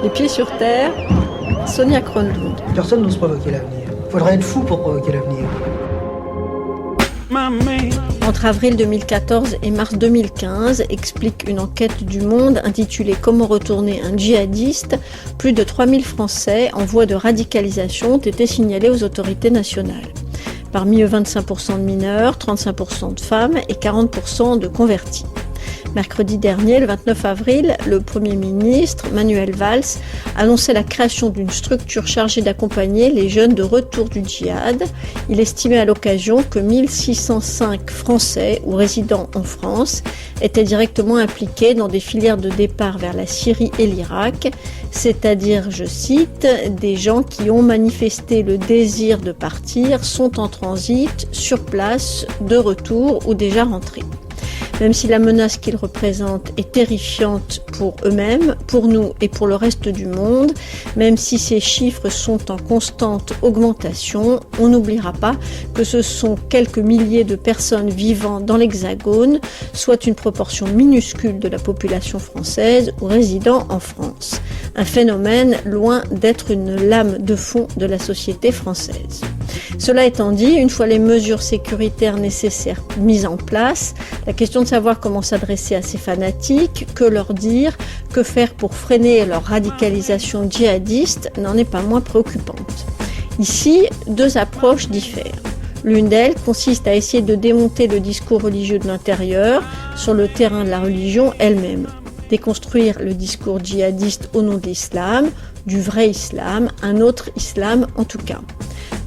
Les pieds sur terre, Sonia Kronlund. Personne n'ose provoquer l'avenir. Il faudrait être fou pour provoquer l'avenir. Entre avril 2014 et mars 2015, explique une enquête du Monde intitulée « Comment retourner un djihadiste », plus de 3000 Français en voie de radicalisation ont été signalés aux autorités nationales. Parmi eux, 25% de mineurs, 35% de femmes et 40% de convertis. Mercredi dernier, le 29 avril, le Premier ministre, Manuel Valls, annonçait la création d'une structure chargée d'accompagner les jeunes de retour du djihad. Il estimait à l'occasion que 1605 Français ou résidents en France étaient directement impliqués dans des filières de départ vers la Syrie et l'Irak, c'est-à-dire, je cite, des gens qui ont manifesté le désir de partir, sont en transit, sur place, de retour ou déjà rentrés. Même si la menace qu'ils représentent est terrifiante pour eux-mêmes, pour nous et pour le reste du monde, même si ces chiffres sont en constante augmentation, on n'oubliera pas que ce sont quelques milliers de personnes vivant dans l'Hexagone, soit une proportion minuscule de la population française ou résidant en France. Un phénomène loin d'être une lame de fond de la société française. Cela étant dit, une fois les mesures sécuritaires nécessaires mises en place, la question de savoir comment s'adresser à ces fanatiques, que leur dire, que faire pour freiner leur radicalisation djihadiste n'en est pas moins préoccupante. Ici, deux approches diffèrent. L'une d'elles consiste à essayer de démonter le discours religieux de l'intérieur sur le terrain de la religion elle-même. Déconstruire le discours djihadiste au nom de l'islam, du vrai islam, un autre islam en tout cas.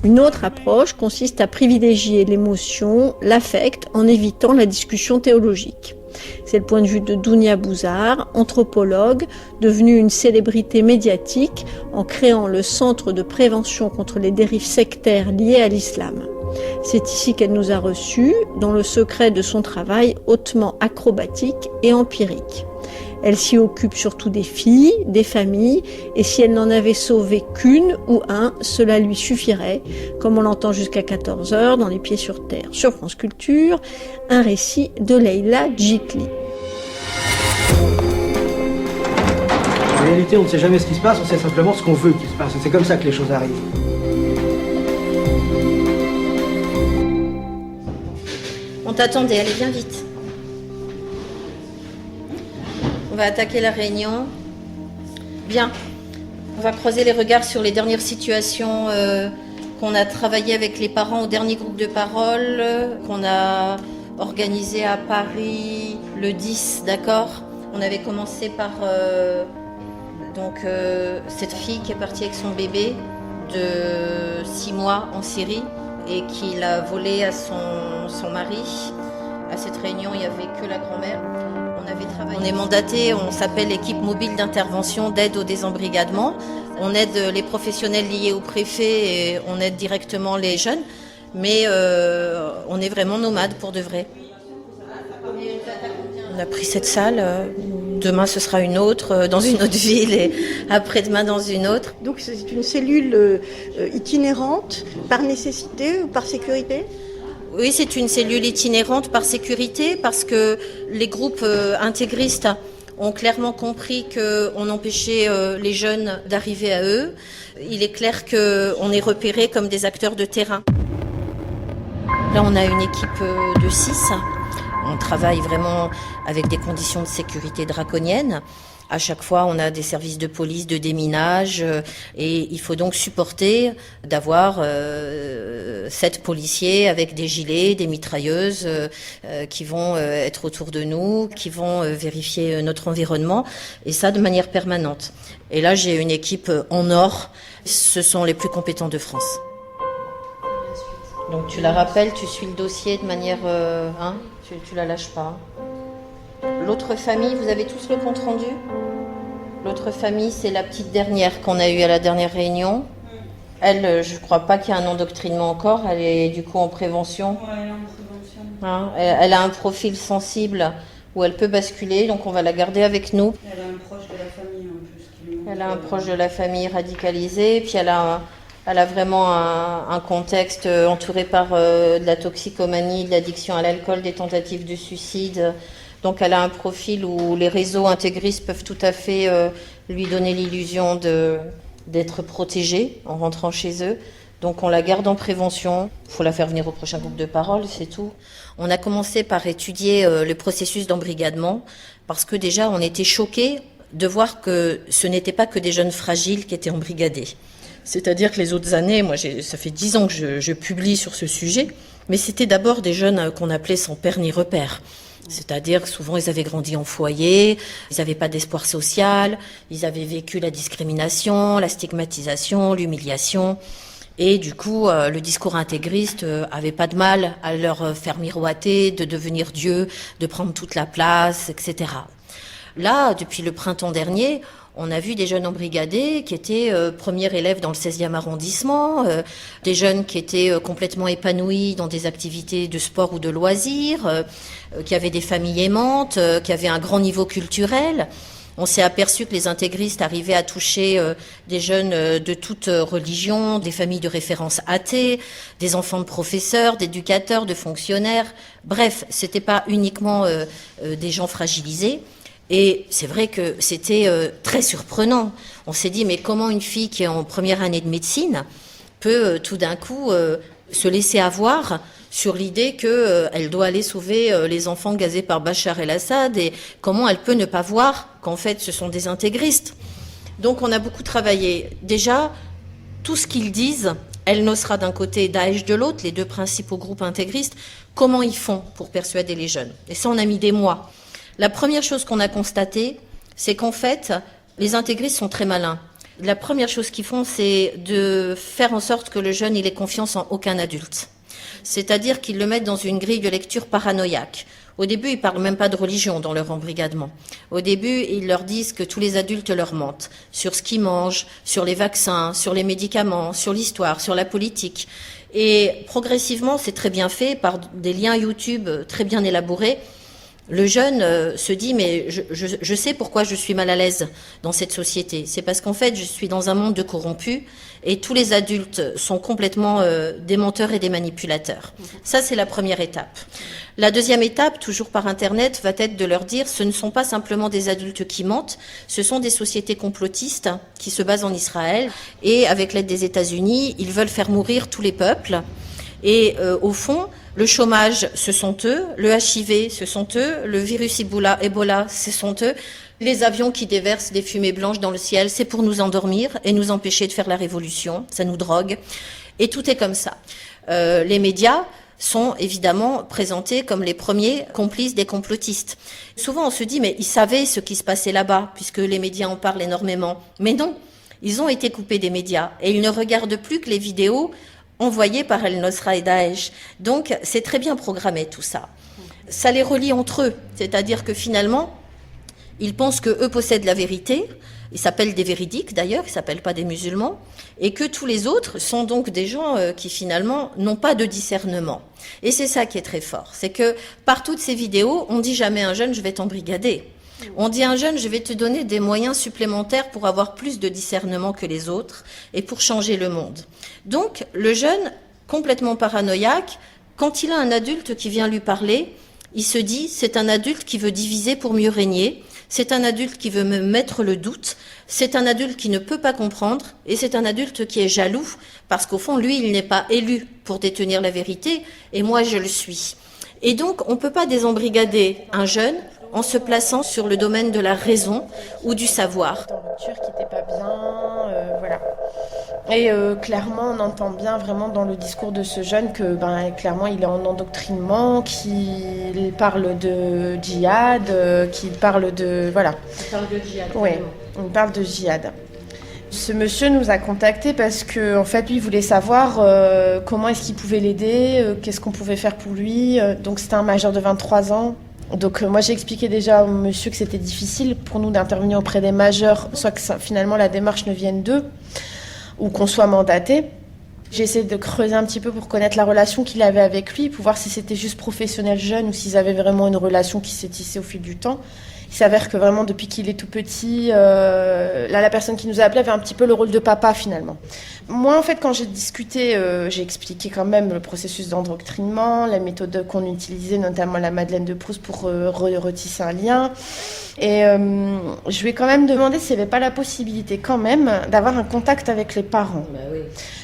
Une autre approche consiste à privilégier l'émotion, l'affect, en évitant la discussion théologique. C'est le point de vue de Dounia Bouzar, anthropologue, devenue une célébrité médiatique en créant le Centre de prévention contre les dérives sectaires liées à l'islam. C'est ici qu'elle nous a reçus, dans le secret de son travail hautement acrobatique et empirique. Elle s'y occupe surtout des filles, des familles, et si elle n'en avait sauvé qu'une ou un, cela lui suffirait, comme on l'entend jusqu'à 14h dans Les Pieds sur Terre. Sur France Culture, un récit de Leïla Djikli. En réalité, on ne sait jamais ce qui se passe, on sait simplement ce qu'on veut qu'il se passe. C'est comme ça que les choses arrivent. On t'attendait, allez, viens vite. On va attaquer la réunion. Bien. On va croiser les regards sur les dernières situations qu'on a travaillé avec les parents au dernier groupe de parole qu'on a organisé à Paris le 10, d'accord ? On avait commencé par cette fille qui est partie avec son bébé de 6 mois en Syrie et qui l'a volé à son mari. À cette réunion, il n'y avait que la grand-mère. On est mandaté, on s'appelle équipe mobile d'intervention d'aide au désembrigadement. On aide les professionnels liés au préfet et on aide directement les jeunes. Mais on est vraiment nomade pour de vrai. On a pris cette salle, demain ce sera une autre, dans une autre ville et après-demain dans une autre. Donc c'est une cellule itinérante par nécessité ou par sécurité ? Oui, c'est une cellule itinérante par sécurité parce que les groupes intégristes ont clairement compris qu'on empêchait les jeunes d'arriver à eux. Il est clair qu'on est repérés comme des acteurs de terrain. Là, on a une équipe de 6. On travaille vraiment avec des conditions de sécurité draconiennes. À chaque fois, on a des services de police, de déminage, et il faut donc supporter d'avoir 7 policiers avec des gilets, des mitrailleuses qui vont être autour de nous, qui vont vérifier notre environnement, et ça de manière permanente. Et là, j'ai une équipe en or. Ce sont les plus compétents de France. Donc tu la rappelles, tu suis le dossier de manière... tu la lâches pas. L'autre famille, vous avez tous le compte rendu ? L'autre famille, c'est la petite dernière qu'on a eue à la dernière réunion. Elle, je ne crois pas qu'il y ait un endoctrinement encore. Elle est du coup en prévention. Ouais, elle est en prévention. Elle a un profil sensible où elle peut basculer, donc on va la garder avec nous. Elle a un proche de la famille en plus. Elle a un proche de la famille radicalisé, puis elle a vraiment un contexte entouré par de la toxicomanie, de l'addiction à l'alcool, des tentatives de suicide. Donc elle a un profil où les réseaux intégristes peuvent tout à fait lui donner l'illusion d'être protégée en rentrant chez eux. Donc on la garde en prévention, il faut la faire venir au prochain groupe de parole, c'est tout. On a commencé par étudier le processus d'embrigadement parce que déjà on était choqués de voir que ce n'était pas que des jeunes fragiles qui étaient embrigadés. C'est-à-dire que les autres années, moi ça fait 10 ans que je publie sur ce sujet, mais c'était d'abord des jeunes qu'on appelait sans père ni repère. C'est-à-dire que souvent ils avaient grandi en foyer, ils n'avaient pas d'espoir social, ils avaient vécu la discrimination, la stigmatisation, l'humiliation. Et du coup, le discours intégriste avait pas de mal à leur faire miroiter de devenir Dieu, de prendre toute la place, etc. Là, depuis le printemps dernier, on a vu des jeunes embrigadés qui étaient premiers élèves dans le 16e arrondissement, des jeunes qui étaient complètement épanouis dans des activités de sport ou de loisirs, qui avaient des familles aimantes, qui avaient un grand niveau culturel. On s'est aperçu que les intégristes arrivaient à toucher des jeunes de toute religion, des familles de référence athées, des enfants de professeurs, d'éducateurs, de fonctionnaires. Bref, c'était pas uniquement des gens fragilisés. Et c'est vrai que c'était très surprenant. On s'est dit, mais comment une fille qui est en première année de médecine peut tout d'un coup se laisser avoir sur l'idée qu'elle doit aller sauver les enfants gazés par Bachar el-Assad, et comment elle peut ne pas voir qu'en fait ce sont des intégristes. Donc on a beaucoup travaillé. Déjà, tout ce qu'ils disent, El-Nosra d'un côté, Daesh de l'autre, les deux principaux groupes intégristes, comment ils font pour persuader les jeunes? Et ça, on a mis des mois. La première chose qu'on a constatée, c'est qu'en fait, les intégristes sont très malins. La première chose qu'ils font, c'est de faire en sorte que le jeune il ait confiance en aucun adulte. C'est-à-dire qu'ils le mettent dans une grille de lecture paranoïaque. Au début, ils parlent même pas de religion dans leur embrigadement. Au début, ils leur disent que tous les adultes leur mentent sur ce qu'ils mangent, sur les vaccins, sur les médicaments, sur l'histoire, sur la politique. Et progressivement, c'est très bien fait par des liens YouTube très bien élaborés. Le jeune se dit, mais je sais pourquoi je suis mal à l'aise dans cette société. C'est parce qu'en fait, je suis dans un monde de corrompus et tous les adultes sont complètement des menteurs et des manipulateurs. Ça, c'est la première étape. La deuxième étape, toujours par Internet, va être de leur dire, ce ne sont pas simplement des adultes qui mentent, ce sont des sociétés complotistes qui se basent en Israël et avec l'aide des États-Unis, ils veulent faire mourir tous les peuples. Et au fond, le chômage, ce sont eux. Le HIV, ce sont eux. Le virus Ebola, ce sont eux. Les avions qui déversent des fumées blanches dans le ciel, c'est pour nous endormir et nous empêcher de faire la révolution. Ça nous drogue. Et tout est comme ça. Les médias sont évidemment présentés comme les premiers complices des complotistes. Souvent, on se dit, mais ils savaient ce qui se passait là-bas, puisque les médias en parlent énormément. Mais non, ils ont été coupés des médias et ils ne regardent plus que les vidéos envoyés par El-Nosra et Daesh. Donc, c'est très bien programmé tout ça. Ça les relie entre eux, c'est-à-dire que finalement, ils pensent qu'eux possèdent la vérité, ils s'appellent des véridiques d'ailleurs, ils ne s'appellent pas des musulmans, et que tous les autres sont donc des gens qui finalement n'ont pas de discernement. Et c'est ça qui est très fort, c'est que par toutes ces vidéos, on dit jamais à un jeune « je vais t'embrigader ». On dit à un jeune, je vais te donner des moyens supplémentaires pour avoir plus de discernement que les autres et pour changer le monde. Donc, le jeune, complètement paranoïaque, quand il a un adulte qui vient lui parler, il se dit, c'est un adulte qui veut diviser pour mieux régner, c'est un adulte qui veut me mettre le doute, c'est un adulte qui ne peut pas comprendre et c'est un adulte qui est jaloux parce qu'au fond, lui, il n'est pas élu pour détenir la vérité et moi, je le suis. Et donc, on ne peut pas désembrigader un jeune en se plaçant sur le domaine de la raison ou du savoir. Dans lecture qui n'était pas bien, voilà. Et clairement, on entend bien vraiment dans le discours de ce jeune que, clairement, il est en endoctrinement, qu'il parle de djihad, qu'il parle de, voilà. Il parle de djihad. Oui, on parle de djihad. Ce monsieur nous a contactés parce que, en fait, lui, il voulait savoir comment est-ce qu'il pouvait l'aider, qu'est-ce qu'on pouvait faire pour lui. Donc, c'était un majeur de 23 ans. Donc moi j'ai expliqué déjà au monsieur que c'était difficile pour nous d'intervenir auprès des majeurs, soit que finalement la démarche ne vienne d'eux, ou qu'on soit mandaté. J'ai essayé de creuser un petit peu pour connaître la relation qu'il avait avec lui, pour voir si c'était juste professionnel jeune ou s'ils avaient vraiment une relation qui s'est tissée au fil du temps. Il s'avère que vraiment depuis qu'il est tout petit, la personne qui nous a appelé avait un petit peu le rôle de papa finalement. Moi en fait quand j'ai discuté, j'ai expliqué quand même le processus d'endoctrinement, la méthode qu'on utilisait, notamment la Madeleine de Proust pour retisser un lien. Et je lui ai quand même demandé s'il n'y avait pas la possibilité quand même d'avoir un contact avec les parents. Bah oui.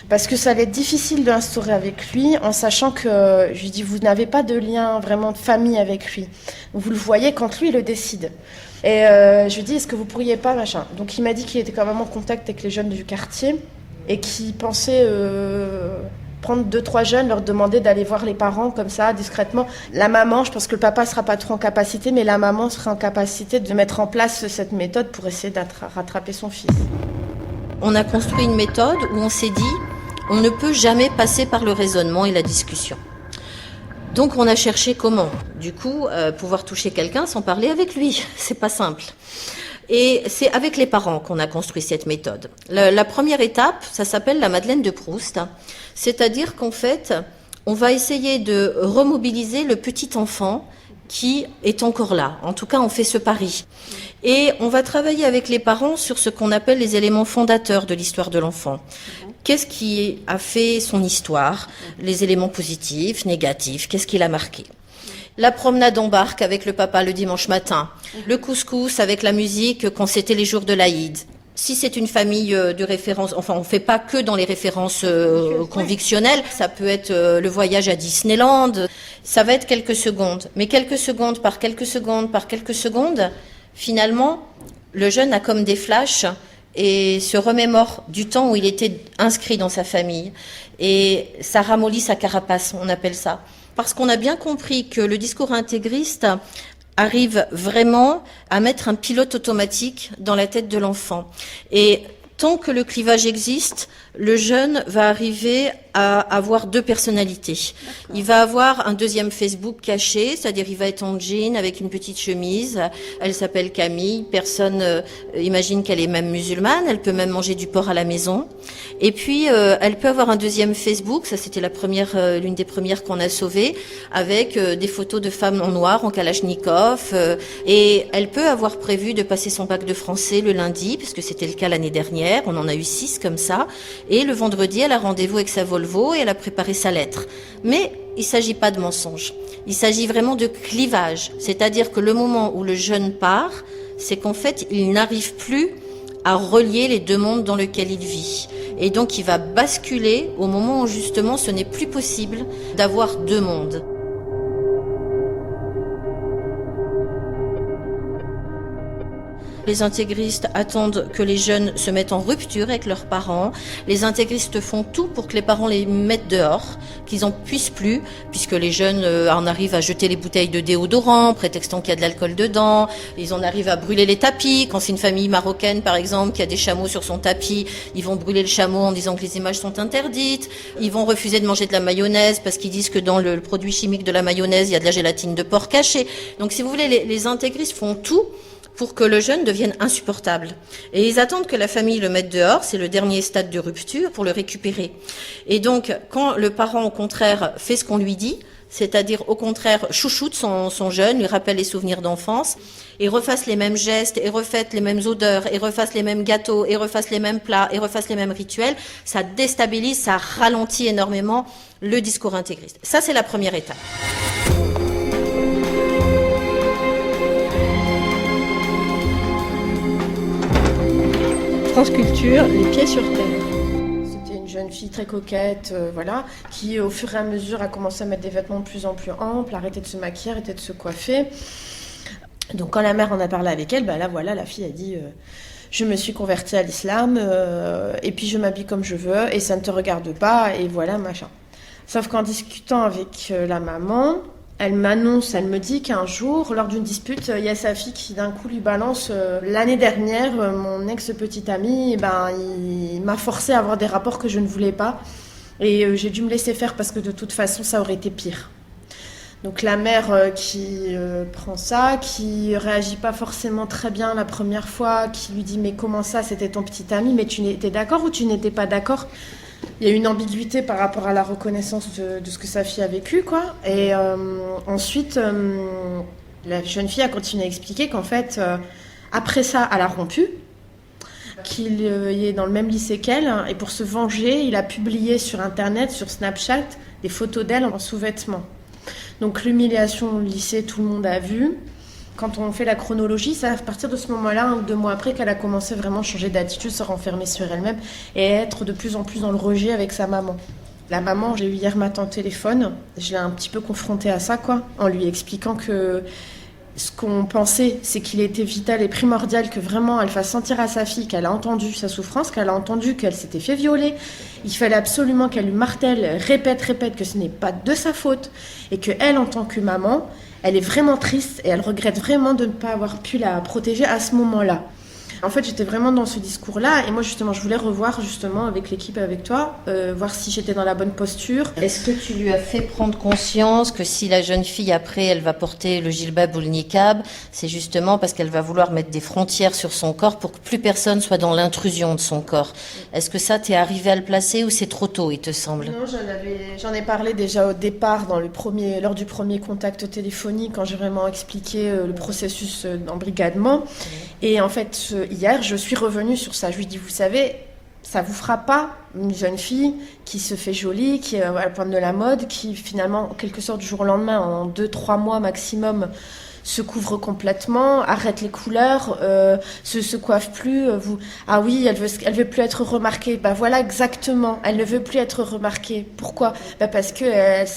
Parce que ça allait être difficile de l'instaurer avec lui, en sachant que, je lui dis, vous n'avez pas de lien vraiment de famille avec lui. Vous le voyez quand lui, il le décide. Et je lui dis, est-ce que vous pourriez pas, machin. Donc il m'a dit qu'il était quand même en contact avec les jeunes du quartier et qu'il pensait prendre 2-3 jeunes, leur demander d'aller voir les parents comme ça, discrètement. La maman, je pense que le papa sera pas trop en capacité, mais la maman serait en capacité de mettre en place cette méthode pour essayer de rattraper son fils. On a construit une méthode où on s'est dit, on ne peut jamais passer par le raisonnement et la discussion. Donc on a cherché comment, du coup, pouvoir toucher quelqu'un sans parler avec lui. C'est pas simple. Et c'est avec les parents qu'on a construit cette méthode. La première étape, ça s'appelle la Madeleine de Proust. C'est-à-dire qu'en fait, on va essayer de remobiliser le petit enfant qui est encore là. En tout cas, on fait ce pari. Et on va travailler avec les parents sur ce qu'on appelle les éléments fondateurs de l'histoire de l'enfant. Qu'est-ce qui a fait son histoire? Les éléments positifs, négatifs, qu'est-ce qui l'a marqué? La promenade en barque avec le papa le dimanche matin, le couscous avec la musique quand c'était les jours de l'Aïd. Si c'est une famille de référence, enfin on fait pas que dans les références convictionnelles, ça peut être le voyage à Disneyland, ça va être quelques secondes. Mais quelques secondes par quelques secondes par quelques secondes, finalement, le jeune a comme des flashs et se remémore du temps où il était inscrit dans sa famille. Et ça ramollit sa carapace, on appelle ça. Parce qu'on a bien compris que le discours intégriste arrive vraiment à mettre un pilote automatique dans la tête de l'enfant. Et tant que le clivage existe, le jeune va arriver à avoir deux personnalités. D'accord. Il va avoir un deuxième Facebook caché, c'est-à-dire il va être en jean avec une petite chemise. Elle s'appelle Camille. Personne imagine qu'elle est même musulmane. Elle peut même manger du porc à la maison. Et puis elle peut avoir un deuxième Facebook. Ça, c'était l'une des premières qu'on a sauvées, avec des photos de femmes en noir, en kalachnikov. Et elle peut avoir prévu de passer son bac de français le lundi, parce que c'était le cas l'année dernière. On en a eu 6 comme ça. Et le vendredi, elle a rendez-vous avec sa Volvo et elle a préparé sa lettre. Mais il ne s'agit pas de mensonge. Il s'agit vraiment de clivage. C'est-à-dire que le moment où le jeune part, c'est qu'en fait, il n'arrive plus à relier les deux mondes dans lesquels il vit. Et donc, il va basculer au moment où justement, ce n'est plus possible d'avoir deux mondes. Les intégristes attendent que les jeunes se mettent en rupture avec leurs parents. Les intégristes font tout pour que les parents les mettent dehors, qu'ils en puissent plus, puisque les jeunes en arrivent à jeter les bouteilles de déodorant, prétextant qu'il y a de l'alcool dedans. Ils en arrivent à brûler les tapis. Quand c'est une famille marocaine, par exemple, qui a des chameaux sur son tapis, ils vont brûler le chameau en disant que les images sont interdites. Ils vont refuser de manger de la mayonnaise parce qu'ils disent que dans le produit chimique de la mayonnaise, il y a de la gélatine de porc cachée. Donc, si vous voulez, les intégristes font tout pour que le jeune devienne insupportable. Et ils attendent que la famille le mette dehors, c'est le dernier stade de rupture, pour le récupérer. Et donc, quand le parent, au contraire, fait ce qu'on lui dit, c'est-à-dire, au contraire, chouchoute son jeune, lui rappelle les souvenirs d'enfance, et refasse les mêmes gestes, et refasse les mêmes odeurs, et refasse les mêmes gâteaux, et refasse les mêmes plats, et refasse les mêmes rituels, ça déstabilise, ça ralentit énormément le discours intégriste. Ça, c'est la première étape. France Culture, les pieds sur terre. C'était une jeune fille très coquette, voilà, qui au fur et à mesure a commencé à mettre des vêtements de plus en plus amples, arrêter de se maquiller, arrêter de se coiffer. Donc quand la mère en a parlé avec elle, là voilà, la fille a dit je me suis convertie à l'islam et puis je m'habille comme je veux et ça ne te regarde pas et voilà machin. Sauf qu'en discutant avec la maman, elle me dit qu'un jour, lors d'une dispute, il y a sa fille qui d'un coup lui balance l'année dernière, mon ex-petit ami, il m'a forcé à avoir des rapports que je ne voulais pas. Et j'ai dû me laisser faire parce que de toute façon, ça aurait été pire. Donc la mère qui prend ça, qui réagit pas forcément très bien la première fois, qui lui dit « Mais comment ça, c'était ton petit ami, mais tu étais d'accord ou tu n'étais pas d'accord ?» Il y a une ambiguïté par rapport à la reconnaissance de ce que sa fille a vécu, quoi. Et ensuite, La jeune fille a continué à expliquer qu'en fait, après ça, elle a rompu, qu'il est dans le même lycée qu'elle, et pour se venger, il a publié sur Internet, sur Snapchat, des photos d'elle en sous-vêtements. Donc l'humiliation au lycée, tout le monde a vu. Quand on fait la chronologie, c'est à partir de ce moment-là, 1 ou 2 mois après, qu'elle a commencé vraiment à changer d'attitude, se renfermer sur elle-même et être de plus en plus dans le rejet avec sa maman. La maman, j'ai eu hier matin au téléphone, je l'ai un petit peu confrontée à ça, en lui expliquant que ce qu'on pensait, c'est qu'il était vital et primordial que vraiment elle fasse sentir à sa fille qu'elle a entendu sa souffrance, qu'elle a entendu qu'elle s'était fait violer. Il fallait absolument qu'elle lui martèle, répète que ce n'est pas de sa faute et qu'elle, en tant que maman, elle est vraiment triste et elle regrette vraiment de ne pas avoir pu la protéger à ce moment-là. En fait, j'étais vraiment dans ce discours-là et moi, justement, je voulais revoir justement avec l'équipe et avec toi, voir si j'étais dans la bonne posture. Est-ce que tu lui as fait prendre conscience que si la jeune fille, après, elle va porter le djilbab ou le niqab, c'est justement parce qu'elle va vouloir mettre des frontières sur son corps pour que plus personne soit dans l'intrusion de son corps. Est-ce que ça, t'es arrivé à le placer ou c'est trop tôt, il te semble? Non, j'en ai parlé déjà au départ, lors du premier contact téléphonique, quand j'ai vraiment expliqué le processus d'embrigadement. Et en fait, hier, je suis revenue sur ça. Je lui dis, vous savez, ça vous fera pas une jeune fille qui se fait jolie, qui est à la pointe de la mode, qui finalement, en quelque sorte, du jour au lendemain, en 2-3 mois maximum, se couvre complètement, arrête les couleurs, se coiffe plus. Ah oui, elle veut plus être remarquée. Bah voilà, exactement. Elle ne veut plus être remarquée. Pourquoi? Parce que elle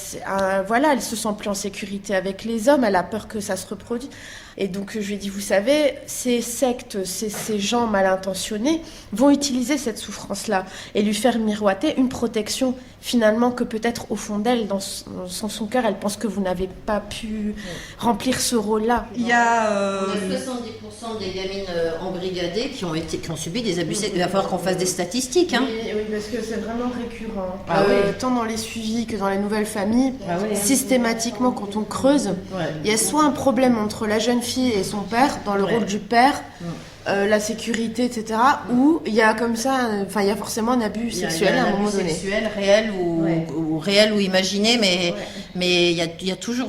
se sent plus en sécurité avec les hommes. Elle a peur que ça se reproduise. Et donc je lui ai dit, vous savez, ces sectes, ces gens mal intentionnés vont utiliser cette souffrance-là et lui faire miroiter une protection finalement que peut-être au fond d'elle, dans son cœur, elle pense que vous n'avez pas pu remplir ce rôle-là. Il y a 70% des gamines embrigadées qui ont subi des abus sexuels. Il va falloir qu'on fasse des statistiques. Hein. Oui, parce que c'est vraiment récurrent. Oui. Tant dans les suivis que dans les nouvelles familles, systématiquement, quand on creuse, il y a soit un problème entre la jeune fille et son père, dans le rôle du père, la sécurité, etc., ou il y a comme ça, il y a forcément un abus sexuel à un moment donné. Sexuel, réel ou réel ou imaginé, mais il y a toujours,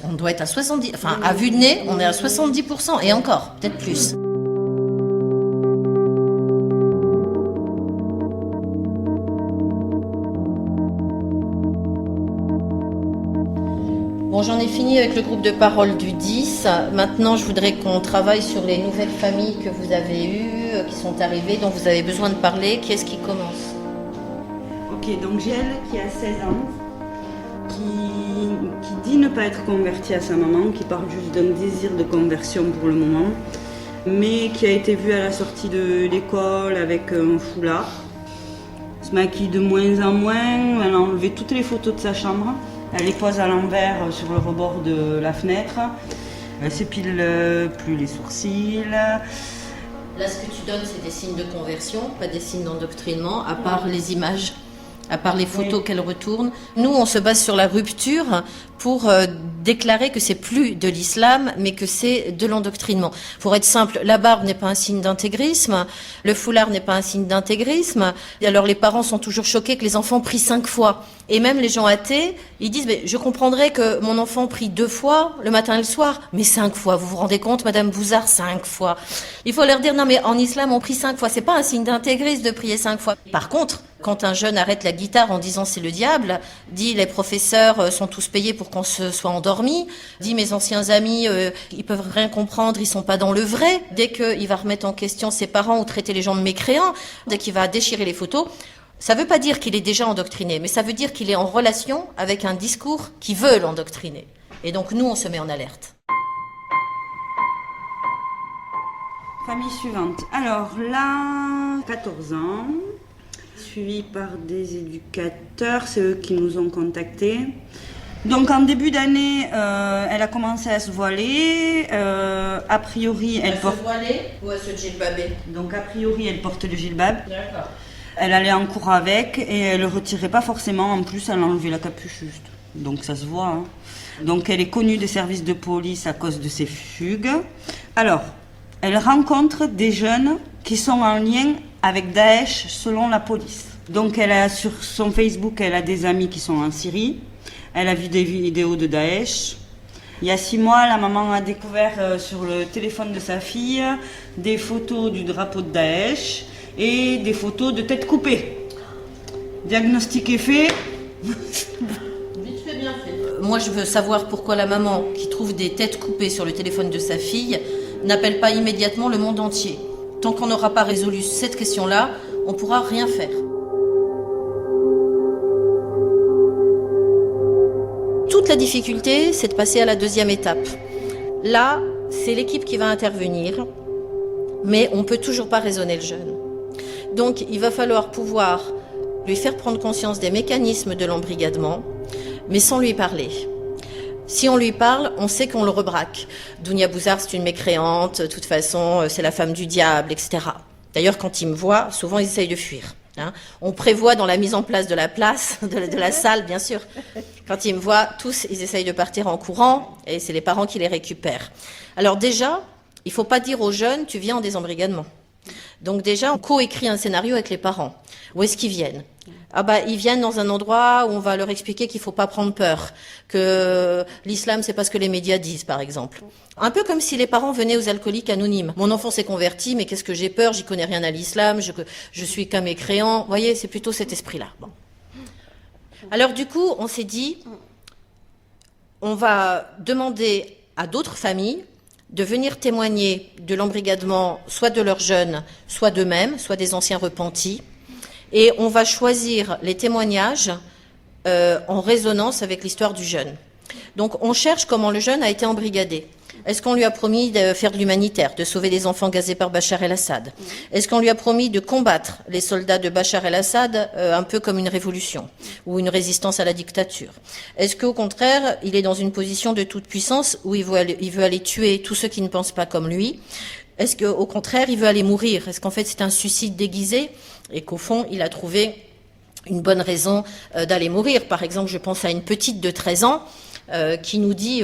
on doit être à 70, à vue de nez, on est à 70% et encore, peut-être plus. Bon, j'en ai fini avec le groupe de parole du 10. Maintenant, je voudrais qu'on travaille sur les nouvelles familles que vous avez eues, qui sont arrivées, dont vous avez besoin de parler. Qui est-ce qui commence? Ok, donc j'ai elle qui a 16 ans, qui dit ne pas être convertie à sa maman, qui parle juste d'un désir de conversion pour le moment, mais qui a été vue à la sortie de l'école avec un foulard. Elle se maquille de moins en moins, elle a enlevé toutes les photos de sa chambre. Elle les pose à l'envers sur le rebord de la fenêtre. Elle s'épile plus les sourcils. Là, ce que tu donnes, c'est des signes de conversion, pas des signes d'endoctrinement, à part les images, à part les photos qu'elle retourne. Nous, on se base sur la rupture pour déclarer que c'est plus de l'islam, mais que c'est de l'endoctrinement. Pour être simple, la barbe n'est pas un signe d'intégrisme, le foulard n'est pas un signe d'intégrisme. Alors les parents sont toujours choqués que les enfants prient 5 fois. Et même les gens athées, ils disent, mais je comprendrais que mon enfant prie 2 fois, le matin et le soir, mais 5 fois. Vous vous rendez compte, Madame Bouzard, 5 fois. Il faut leur dire, non mais en islam, on prie 5 fois. C'est pas un signe d'intégrisme de prier 5 fois. Par contre, quand un jeune arrête la guitare en disant c'est le diable, dit les professeurs sont tous payés pour qu'on se soit endormi, dit mes anciens amis, ils peuvent rien comprendre, ils sont pas dans le vrai. Dès qu'il va remettre en question ses parents ou traiter les gens de mécréants, dès qu'il va déchirer les photos, ça veut pas dire qu'il est déjà endoctriné, mais ça veut dire qu'il est en relation avec un discours qui veut l'endoctriner. Et donc nous, on se met en alerte. Famille suivante. Alors là, 14 ans, suivi par des éducateurs, c'est eux qui nous ont contactés. Donc en début d'année, elle a commencé à se voiler. A priori, elle porte... se voiler ou à se djilbaber? Donc a priori, elle porte le djilbab. D'accord. Elle allait en cours avec et elle ne le retirait pas forcément. En plus, elle enlevait la capuche juste. Donc ça se voit. Hein. Donc elle est connue des services de police à cause de ses fugues. Alors, elle rencontre des jeunes qui sont en lien avec Daesh selon la police. Donc elle a sur son Facebook, elle a des amis qui sont en Syrie. Elle a vu des vidéos de Daesh. Il y a 6 mois, la maman a découvert sur le téléphone de sa fille des photos du drapeau de Daesh et des photos de têtes coupées. Diagnostic est fait. Moi, je veux savoir pourquoi la maman qui trouve des têtes coupées sur le téléphone de sa fille n'appelle pas immédiatement le monde entier. Tant qu'on n'aura pas résolu cette question-là, on ne pourra rien faire. Toute la difficulté, c'est de passer à la deuxième étape. Là, c'est l'équipe qui va intervenir, mais on ne peut toujours pas raisonner le jeune. Donc, il va falloir pouvoir lui faire prendre conscience des mécanismes de l'embrigadement, mais sans lui parler. Si on lui parle, on sait qu'on le rebraque. Dounia Bouzard, c'est une mécréante, de toute façon, c'est la femme du diable, etc. D'ailleurs, quand ils me voient, souvent, ils essayent de fuir. On prévoit dans la mise en place de la de la salle, bien sûr. Quand ils me voient, tous, ils essayent de partir en courant, et c'est les parents qui les récupèrent. Alors déjà, il ne faut pas dire aux jeunes, tu viens en désembrigadement. Donc déjà, on coécrit un scénario avec les parents. Où est-ce qu'ils viennent ? Ils viennent dans un endroit où on va leur expliquer qu'il faut pas prendre peur, que l'islam c'est pas ce que les médias disent, par exemple. Un peu comme si les parents venaient aux alcooliques anonymes. Mon enfant s'est converti, mais qu'est-ce que j'ai peur ? J'y connais rien à l'islam, je suis qu'un mécréant. Vous voyez, c'est plutôt cet esprit-là. Bon. Alors du coup, on s'est dit, on va demander à d'autres familles de venir témoigner de l'embrigadement, soit de leurs jeunes, soit d'eux-mêmes, soit des anciens repentis. Et on va choisir les témoignages en résonance avec l'histoire du jeune. Donc on cherche comment le jeune a été embrigadé. Est-ce qu'on lui a promis de faire de l'humanitaire, de sauver les enfants gazés par Bachar el-Assad ? Est-ce qu'on lui a promis de combattre les soldats de Bachar el-Assad un peu comme une révolution ou une résistance à la dictature ? Est-ce qu'au contraire, il est dans une position de toute puissance où il veut aller tuer tous ceux qui ne pensent pas comme lui ? Est-ce qu'au contraire, il veut aller mourir ? Est-ce qu'en fait c'est un suicide déguisé et qu'au fond, il a trouvé une bonne raison d'aller mourir ? Par exemple, je pense à une petite de 13 ans qui nous dit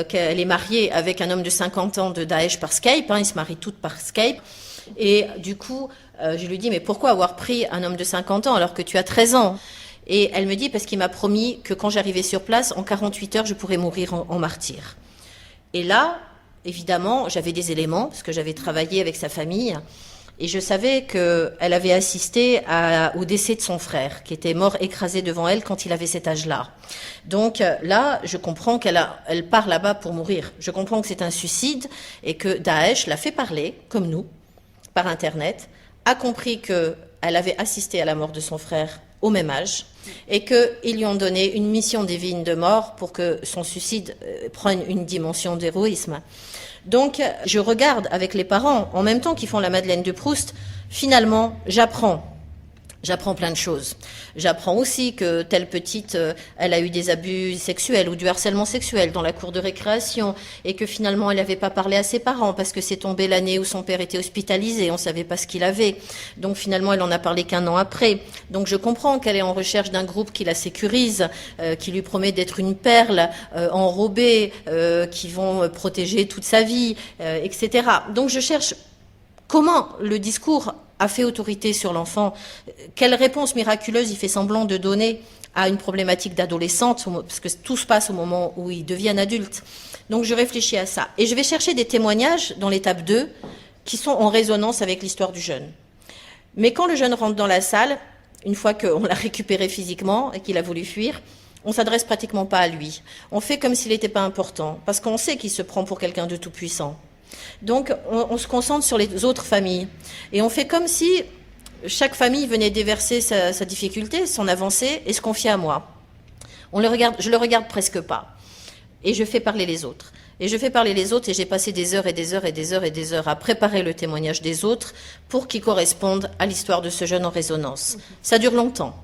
qu'elle est mariée avec un homme de 50 ans de Daesh par Skype. Ils se marient toutes par Skype. Et du coup, je lui dis, mais pourquoi avoir pris un homme de 50 ans alors que tu as 13 ans ? Et elle me dit, parce qu'il m'a promis que quand j'arrivais sur place, en 48 heures, je pourrais mourir en martyr. Et là, évidemment, j'avais des éléments, parce que j'avais travaillé avec sa famille, et je savais qu'elle avait assisté au décès de son frère, qui était mort écrasé devant elle quand il avait cet âge-là. Donc là, je comprends qu'elle part là-bas pour mourir. Je comprends que c'est un suicide, et que Daesh l'a fait parler, comme nous, par Internet, a compris qu'elle avait assisté à la mort de son frère au même âge, et qu'ils lui ont donné une mission divine de mort pour que son suicide prenne une dimension d'héroïsme. Donc, je regarde avec les parents, en même temps qu'ils font la Madeleine de Proust, finalement, j'apprends plein de choses. J'apprends aussi que telle petite, elle a eu des abus sexuels ou du harcèlement sexuel dans la cour de récréation et que finalement elle n'avait pas parlé à ses parents parce que c'est tombé l'année où son père était hospitalisé, on ne savait pas ce qu'il avait. Donc finalement elle en a parlé qu'1 an après. Donc je comprends qu'elle est en recherche d'un groupe qui la sécurise, qui lui promet d'être une perle enrobée, qui vont protéger toute sa vie, etc. Donc je cherche comment le discours a fait autorité sur l'enfant. Quelle réponse miraculeuse il fait semblant de donner à une problématique d'adolescente, parce que tout se passe au moment où ils deviennent adultes. Donc je réfléchis à ça. Et je vais chercher des témoignages dans l'étape 2 qui sont en résonance avec l'histoire du jeune. Mais quand le jeune rentre dans la salle, une fois qu'on l'a récupéré physiquement et qu'il a voulu fuir, on s'adresse pratiquement pas à lui. On fait comme s'il n'était pas important, parce qu'on sait qu'il se prend pour quelqu'un de tout puissant. Donc, on se concentre sur les autres familles. Et on fait comme si chaque famille venait déverser sa difficulté, son avancée, et se confiait à moi. Je le regarde presque pas. Et je fais parler les autres. Et j'ai passé des heures et des heures et des heures et des heures à préparer le témoignage des autres pour qu'il corresponde à l'histoire de ce jeune en résonance. Ça dure longtemps.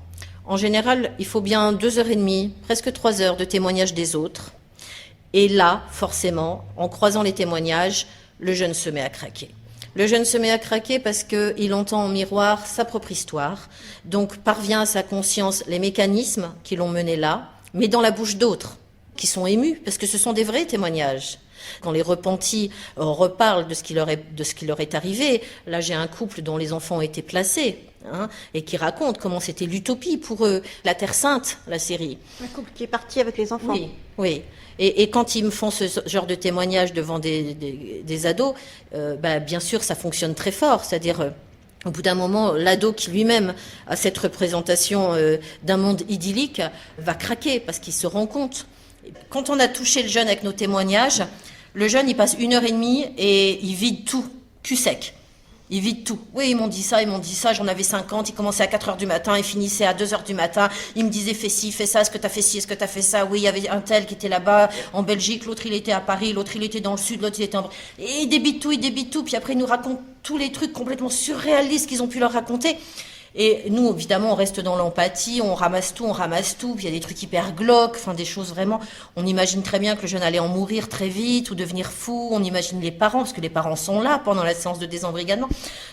En général, il faut bien 2h30, presque 3 heures de témoignage des autres. Et là, forcément, en croisant les témoignages, le jeune se met à craquer. Le jeune se met à craquer parce qu'il entend en miroir sa propre histoire, donc parvient à sa conscience les mécanismes qui l'ont mené là, mais dans la bouche d'autres, qui sont émus, parce que ce sont des vrais témoignages. Quand les repentis reparlent de ce qui leur est arrivé, là j'ai un couple dont les enfants ont été placés, et qui raconte comment c'était l'utopie pour eux, la Terre Sainte, la série. Un couple qui est parti avec les enfants. Oui. Et quand ils me font ce genre de témoignage devant des ados, bien sûr ça fonctionne très fort, c'est-à-dire... Au bout d'un moment, l'ado qui lui-même a cette représentation d'un monde idyllique va craquer parce qu'il se rend compte. Quand on a touché le jeune avec nos témoignages, le jeune il passe 1h30 et il vide tout, cul sec. Il vide tout. Oui, ils m'ont dit ça, j'en avais 50, ils commençaient à 4h du matin, ils finissaient à 2h du matin, ils me disaient fais ci, fais ça, est-ce que t'as fait ci, est-ce que t'as fait ça, oui, il y avait un tel qui était là-bas, en Belgique, l'autre il était à Paris, l'autre il était dans le sud, l'autre il était en... Et ils débitent tout, puis après ils nous racontent tous les trucs complètement surréalistes qu'ils ont pu leur raconter. Et nous, évidemment, on reste dans l'empathie, on ramasse tout, puis il y a des trucs hyper glauques, des choses vraiment... On imagine très bien que le jeune allait en mourir très vite ou devenir fou, on imagine les parents, parce que les parents sont là pendant la séance de désembrigadement,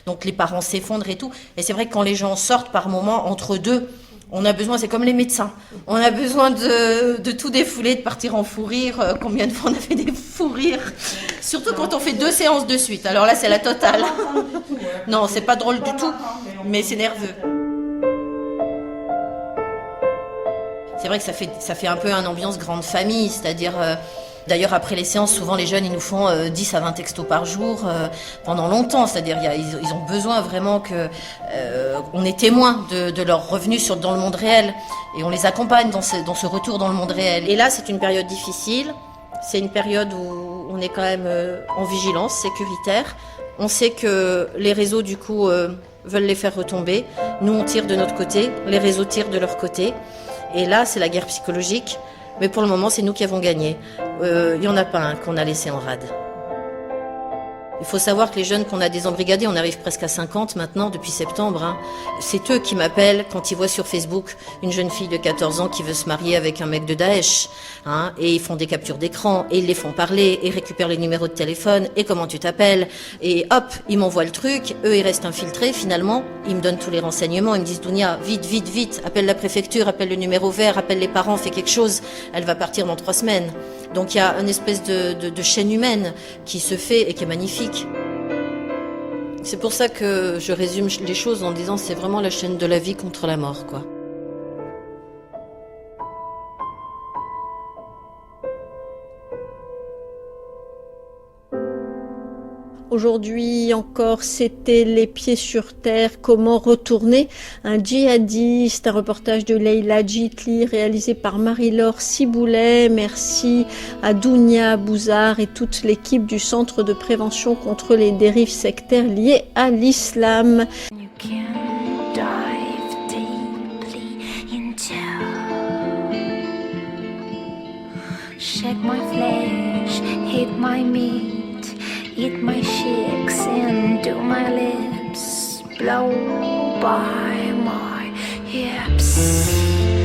donc les parents s'effondrent et tout. Et c'est vrai que quand les gens sortent par moments, entre deux, on a besoin, c'est comme les médecins, on a besoin de tout défouler, de partir en fou rire. Combien de fois on a fait des fous rires, surtout quand on fait 2 séances de suite, alors là c'est la totale. Non, c'est pas drôle du tout, mais c'est nerveux. C'est vrai que ça fait un peu une ambiance grande famille, c'est-à-dire... D'ailleurs, après les séances, souvent les jeunes, ils nous font 10 à 20 textos par jour pendant longtemps. C'est-à-dire, ils ont besoin vraiment qu'on est témoin de leur revenus dans le monde réel. Et on les accompagne dans ce retour dans le monde réel. Et là, c'est une période difficile. C'est une période où on est quand même en vigilance sécuritaire. On sait que les réseaux, du coup, veulent les faire retomber. Nous, on tire de notre côté. Les réseaux tirent de leur côté. Et là, c'est la guerre psychologique. Mais pour le moment, c'est nous qui avons gagné. Il n'y en a pas un qu'on a laissé en rade. Il faut savoir que les jeunes qu'on a désembrigadés, on arrive presque à 50 maintenant, depuis septembre. C'est eux qui m'appellent quand ils voient sur Facebook une jeune fille de 14 ans qui veut se marier avec un mec de Daesh. Et ils font des captures d'écran, et ils les font parler, et récupèrent les numéros de téléphone, et comment tu t'appelles. Et hop, ils m'envoient le truc, eux ils restent infiltrés finalement, ils me donnent tous les renseignements, ils me disent Dounia, vite, appelle la préfecture, appelle le numéro vert, appelle les parents, fais quelque chose, elle va partir dans 3 semaines. Donc il y a une espèce de chaîne humaine qui se fait et qui est magnifique. C'est pour ça que je résume les choses en disant c'est vraiment la chaîne de la vie contre la mort, quoi. Aujourd'hui encore, c'était Les Pieds sur Terre, comment retourner un djihadiste, un reportage de Leïla Djitli réalisé par Marie-Laure Ciboulet. Merci à Dounia Bouzard et toute l'équipe du Centre de prévention contre les dérives sectaires liées à l'islam. Shake my flesh, hit my meat. Eat my cheeks into my lips, blow by my hips.